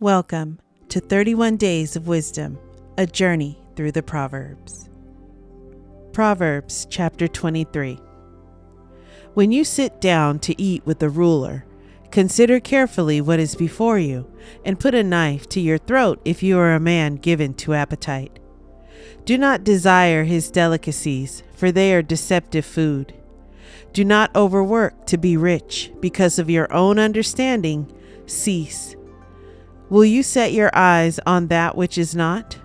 Welcome to 31 Days of Wisdom, a journey through the Proverbs. Proverbs chapter 23. When you sit down to eat with the ruler, consider carefully what is before you, and put a knife to your throat if you are a man given to appetite. Do not desire his delicacies, for they are deceptive food. Do not overwork to be rich, because of your own understanding, cease. Will you set your eyes on that which is not?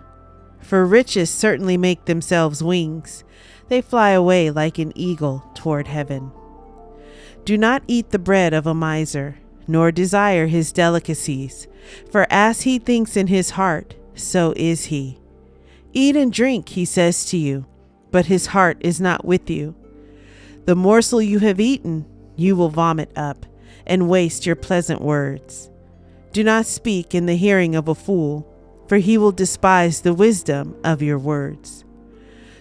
For riches certainly make themselves wings. They fly away like an eagle toward heaven. Do not eat the bread of a miser, nor desire his delicacies, for as he thinks in his heart, so is he. Eat and drink, he says to you, but his heart is not with you. The morsel you have eaten, you will vomit up, and waste your pleasant words. Do not speak in the hearing of a fool, for he will despise the wisdom of your words.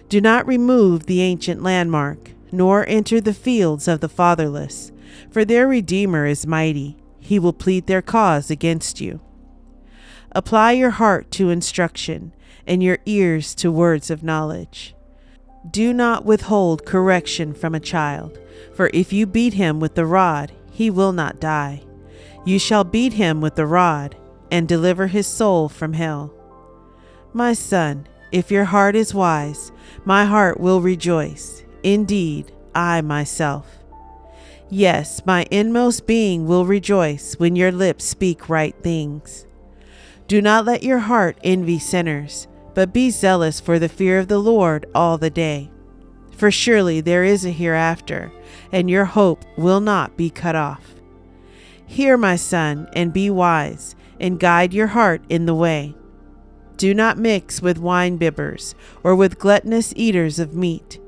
Do not remove the ancient landmark, nor enter the fields of the fatherless, for their Redeemer is mighty. He will plead their cause against you. Apply your heart to instruction, and your ears to words of knowledge. Do not withhold correction from a child, for if you beat him with the rod, he will not die. You shall beat him with the rod, and deliver his soul from hell. My son, if your heart is wise, my heart will rejoice. Indeed, I myself. Yes, my inmost being will rejoice when your lips speak right things. Do not let your heart envy sinners, but be zealous for the fear of the Lord all the day. For surely there is a hereafter, and your hope will not be cut off. Hear, my son, and be wise, and guide your heart in the way. Do not mix with wine-bibbers, or with gluttonous eaters of meat,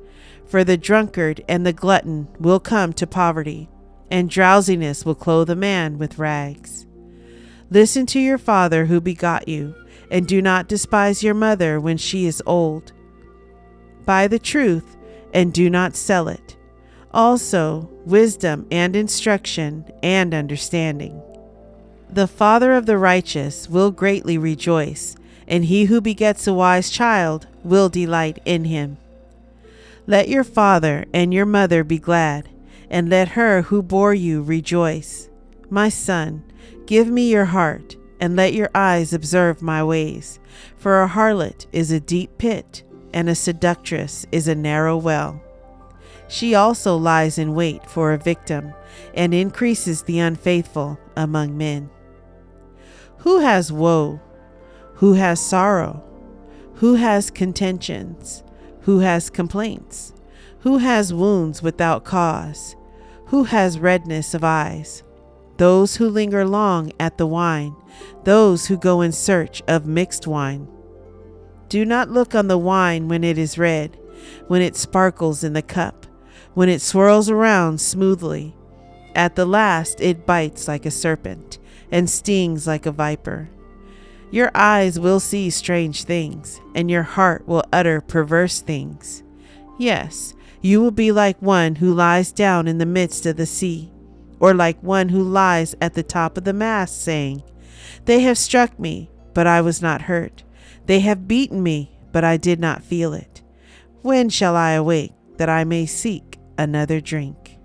for the drunkard and the glutton will come to poverty, and drowsiness will clothe a man with rags. Listen to your father who begot you, and do not despise your mother when she is old. Buy the truth, and do not sell it. Also, wisdom and instruction and understanding. The father of the righteous will greatly rejoice, and he who begets a wise child will delight in him. Let your father and your mother be glad, and let her who bore you rejoice. My son, give me your heart, and let your eyes observe my ways. For a harlot is a deep pit, and a seductress is a narrow well. She also lies in wait for a victim, and increases the unfaithful among men. Who has woe? Who has sorrow? Who has contentions? Who has complaints? Who has wounds without cause? Who has redness of eyes? Those who linger long at the wine, those who go in search of mixed wine. Do not look on the wine when it is red, when it sparkles in the cup, when it swirls around smoothly. At the last it bites like a serpent and stings like a viper. Your eyes will see strange things, and your heart will utter perverse things. Yes, you will be like one who lies down in the midst of the sea, or like one who lies at the top of the mast, saying, They have struck me, but I was not hurt. They have beaten me, but I did not feel it. When shall I awake, that I may seek another drink?